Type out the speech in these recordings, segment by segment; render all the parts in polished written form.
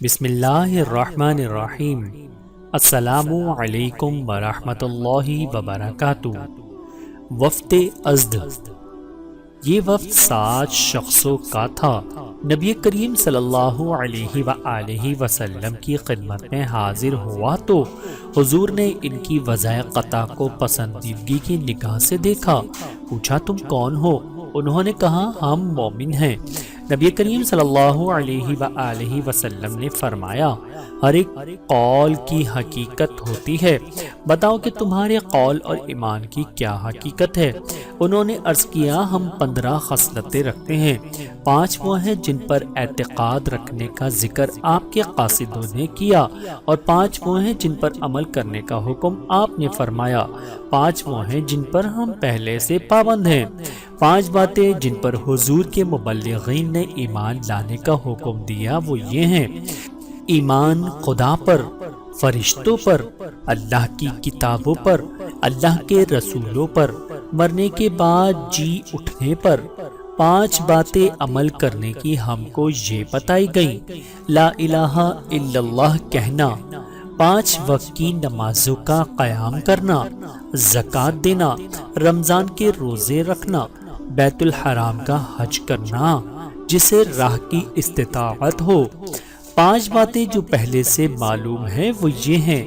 بسم اللہ الرحمن الرحیم۔ السلام علیکم ورحمۃ اللہ وبرکاتہ۔ وفد ازد، یہ وفد 7 شخصوں کا تھا۔ نبی کریم صلی اللہ علیہ وآلہ وسلم کی خدمت میں حاضر ہوا تو حضور نے ان کی وضع قطع کو پسندیدگی کی نگاہ سے دیکھا۔ پوچھا تم کون ہو؟ انہوں نے کہا ہم مومن ہیں۔ نبی کریم صلی اللہ علیہ وآلہ وسلم نے فرمایا ہر ایک قول کی حقیقت ہوتی ہے، بتاؤ کہ تمہارے قول اور ایمان کی کیا حقیقت ہے؟ انہوں نے عرض کیا ہم 15 خصلتیں رکھتے ہیں، 5 وہ ہیں جن پر اعتقاد رکھنے کا ذکر آپ کے قاصدوں نے کیا، اور 5 وہ ہیں جن پر عمل کرنے کا حکم آپ نے فرمایا، 5 وہ ہیں جن پر ہم پہلے سے پابند ہیں۔ 5 باتیں جن پر حضور کے مبلغین نے ایمان لانے کا حکم دیا وہ یہ ہیں: ایمان خدا پر، فرشتوں پر، اللہ کی کتابوں پر، اللہ کے رسولوں پر، مرنے کے بعد جی اٹھنے پر۔ 5 باتیں عمل کرنے کی ہم کو یہ بتائی گئیں: لا الہ الا اللہ کہنا، 5 وقت کی نمازوں کا قیام کرنا، زکوٰۃ دینا، رمضان کے روزے رکھنا، بیت الحرام کا حج کرنا جسے راہ کی استطاعت ہو۔ 5 باتیں جو پہلے سے معلوم ہیں وہ یہ ہیں: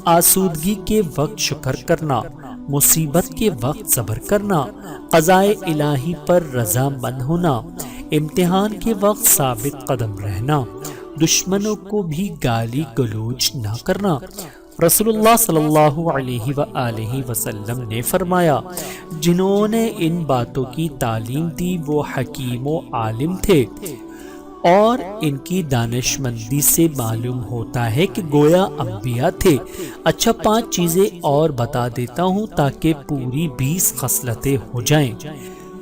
آسودگی کے وقت شکر کرنا، مصیبت کے وقت صبر کرنا، قضاء الہی پر رضا مند ہونا، امتحان کے وقت ثابت قدم رہنا، دشمنوں کو بھی گالی گلوچ نہ کرنا۔ رسول اللہ صلی اللہ علیہ وآلہ وسلم نے فرمایا جنہوں نے ان باتوں کی تعلیم دی وہ حکیم و عالم تھے، اور ان کی دانشمندی سے معلوم ہوتا ہے کہ گویا انبیاء تھے۔ اچھا 5 چیزیں اور بتا دیتا ہوں تاکہ پوری 20 خصلتیں ہو جائیں۔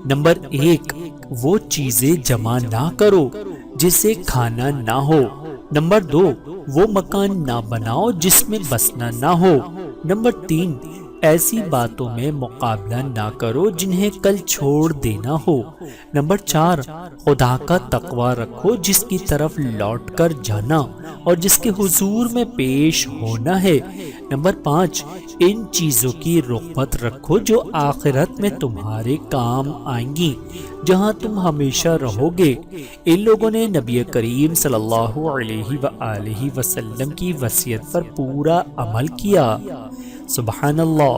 نمبر 1، وہ چیزیں جمع نہ کرو جسے کھانا نہ ہو۔ نمبر 2، وہ مکان نہ بناؤ جس میں بسنا نہ ہو۔ نمبر 3، ایسی باتوں میں مقابلہ نہ کرو جنہیں کل چھوڑ دینا ہو۔ نمبر 4، خدا کا تقوی رکھو جس کی طرف لوٹ کر جانا اور جس کے حضور میں پیش ہونا ہے۔ نمبر 5، ان چیزوں کی رغبت رکھو جو آخرت میں تمہارے کام آئیں گی، جہاں تم ہمیشہ رہو گے۔ ان لوگوں نے نبی کریم صلی اللہ علیہ وآلہ وسلم کی وصیت پر پورا عمل کیا۔ سبحان اللہ۔